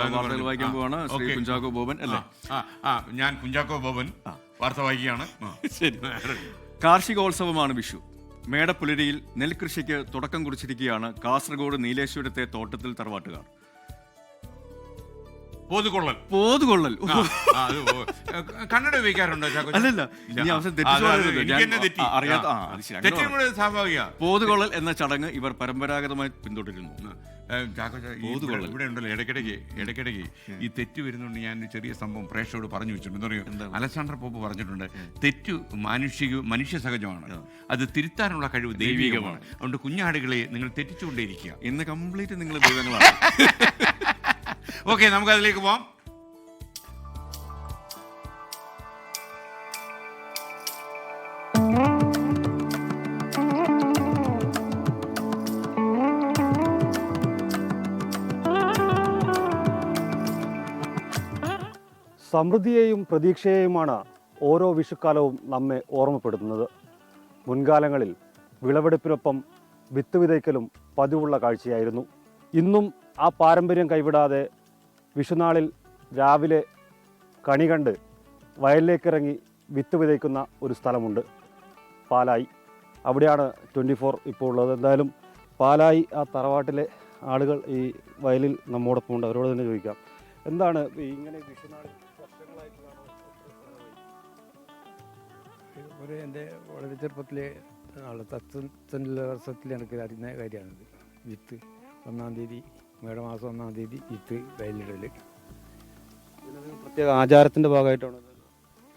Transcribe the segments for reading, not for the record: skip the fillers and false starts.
വാർത്തകൾ വായിക്കാൻ പോവാണ് ശ്രീ കുഞ്ചാക്കോ ബോബൻ അല്ലേ? ഞാൻ കുഞ്ചാക്കോ ബോബൻ വാർത്ത വായിക്കുകയാണ്. ശരി. കാർഷികോത്സവമാണ് വിഷു. മേടപ്പുലരിയിൽ നെൽകൃഷിക്ക് തുടക്കം കുറിച്ചിരിക്കുകയാണ് കാസർഗോഡ് നീലേശ്വരത്തെ തോട്ടത്തിൽ തറവാട്ടുകാർ. പോതുകൊള്ളൽ കന്നഡ ഉപയോഗിക്കാറുണ്ടോ? അല്ലല്ല, പോതുകൊള്ളൽ എന്ന ചടങ്ങ് ഇവർ പരമ്പരാഗതമായി പിന്തുടരുന്നു. ഇവിടെ ഉണ്ടല്ലോ ഇടയ്ക്കിടയ്ക്ക് ഈ തെറ്റ് വരുന്നുണ്ട്. ഞാൻ ചെറിയ സംഭവം പ്രേക്ഷകരോട് പറഞ്ഞു വെച്ചിട്ടുണ്ട്. എന്താ പറയുക, അലക്സാണ്ടർ പോപ്പ് പറഞ്ഞിട്ടുണ്ട്, തെറ്റു മനുഷ്യ സഹജമാണ്, അത് തിരുത്താനുള്ള കഴിവ് ദൈവികമാണ്. അതുകൊണ്ട് കുഞ്ഞാടുകളെ നിങ്ങൾ തെറ്റിച്ചുകൊണ്ടേയിരിക്കുക. ഇന്ന് കംപ്ലീറ്റ് നിങ്ങൾ ദൈവങ്ങളാണ്. ഓക്കെ, നമുക്ക് അതിലേക്ക് പോവാം. സമൃദ്ധിയെയും പ്രതീക്ഷയെയുമാണ് ഓരോ വിഷുക്കാലവും നമ്മെ ഓർമ്മപ്പെടുത്തുന്നത്. മുൻകാലങ്ങളിൽ വിളവെടുപ്പിനൊപ്പം വിത്ത് വിതയ്ക്കലും പതിവുള്ള കാഴ്ചയായിരുന്നു. ഇന്നും ആ പാരമ്പര്യം കൈവിടാതെ വിഷുനാളിൽ രാവിലെ കണി കണ്ട് വയലിലേക്കിറങ്ങി വിത്ത് വിതയ്ക്കുന്ന ഒരു സ്ഥലമുണ്ട്, പാലായി. അവിടെയാണ് 24 ഇപ്പോൾ ഉള്ളത്. എന്തായാലും പാലായി ആ തറവാട്ടിലെ ആളുകൾ ഈ വയലിൽ നമ്മോടൊപ്പം ഉണ്ട്. അവരോട് തന്നെ ചോദിക്കാം, എന്താണ് ഇങ്ങനെ വിഷുനാളിൽ എൻ്റെ വളരെ ചെറുപ്പത്തിലെ തത്വത്തിൻ്റെ വർഷത്തിൽ എനിക്ക് അറിയുന്ന കാര്യമാണിത്. വിത്ത് 1-ാം തീയതി, മേടമാസം 1-ാം തീയതി വിത്ത് വയലിടൽ പ്രത്യേക ആചാരത്തിൻ്റെ ഭാഗമായിട്ടാണ്.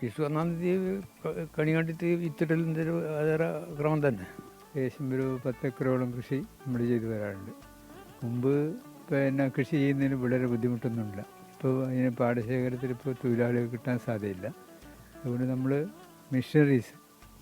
വിഷു 1-ാം തീയതി കണി കണ്ടിട്ട് വിത്തിടലിൻ്റെ ഒരു ആചാര ക്രമം തന്നെ. ഏകദേശം ഒരു 10 ഏക്കറോളം കൃഷി നമ്മൾ ചെയ്തു വരാറുണ്ട്. മുമ്പ് പിന്നെ കൃഷി ചെയ്യുന്നതിന് വളരെ ബുദ്ധിമുട്ടൊന്നുമില്ല. ഇപ്പോൾ അതിന് പാടശേഖരത്തിൽ ഇപ്പോൾ തൊഴിലാളികൾ കിട്ടാൻ സാധ്യതയില്ല. അതുകൊണ്ട് നമ്മൾ മെഷീനറീസ്,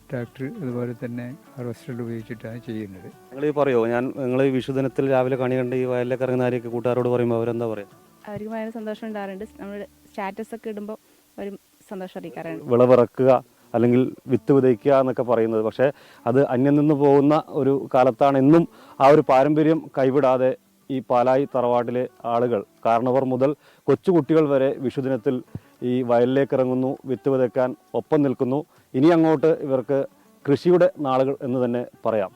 ട്രാക്ടർ, അതുപോലെ തന്നെ ഹാർവസ്റ്റർ ഉപയോഗിച്ചിട്ടാണ് ചെയ്യുന്നത്. നിങ്ങൾ പറയോ, നിങ്ങൾ ഈ വിഷുദിനത്തിൽ രാവിലെ കണി കണ്ട് ഈ വയലിലേക്ക് ഇറങ്ങുന്ന ആരെയൊക്കെ കൂട്ടുകാരോട് പറയുമ്പോൾ അവരെന്താ പറയുക? അവർക്ക് ഭയങ്കര സന്തോഷം ഉണ്ടാകാറുണ്ട്. നമ്മൾ സ്റ്റാറ്റസ് ഒക്കെ ഇടുമ്പോൾ ഒരു സന്തോഷം അറിയിക്കാറുണ്ട്. വിളവിറക്കുക അല്ലെങ്കിൽ വിത്ത് വിതയ്ക്കുക എന്നൊക്കെ പറയുന്നത്, പക്ഷേ അത് അന്യം നിന്ന് പോകുന്ന ഒരു കാലത്താണ് ഇന്നും ആ ഒരു പാരമ്പര്യം കൈവിടാതെ ഈ പാലായി തറവാട്ടിലെ ആളുകൾ, കാരണവർ മുതൽ കൊച്ചുകുട്ടികൾ വരെ വിഷുദിനത്തിൽ ഈ വയലിലേക്ക് ഇറങ്ങുന്നു, വിത്ത് വിതയ്ക്കാൻ ഒപ്പം നിൽക്കുന്നു. ഇനി അങ്ങോട്ട് ഇവർക്ക് കൃഷിയുടെ നാളുകൾ എന്ന് തന്നെ പറയാം.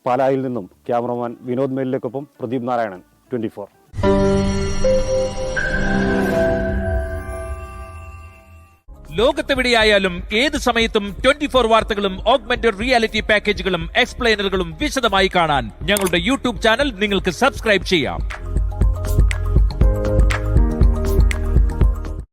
പാലായിൽ നിന്നും ക്യാമറമാൻ വിനോദ് മേലിലേക്കൊപ്പം പ്രദീപ് നാരായണൻ, 24. ലോകത്തെവിടെയായാലും ഏത് സമയത്തും 24 വാർത്തകളും ഓഗ്മെന്റഡ് റിയാലിറ്റി പാക്കേജുകളും എക്സ്പ്ലെയിനറുകളും വിശദമായി കാണാൻ ഞങ്ങളുടെ യൂട്യൂബ് ചാനൽ നിങ്ങൾക്ക് സബ്സ്ക്രൈബ് ചെയ്യാം.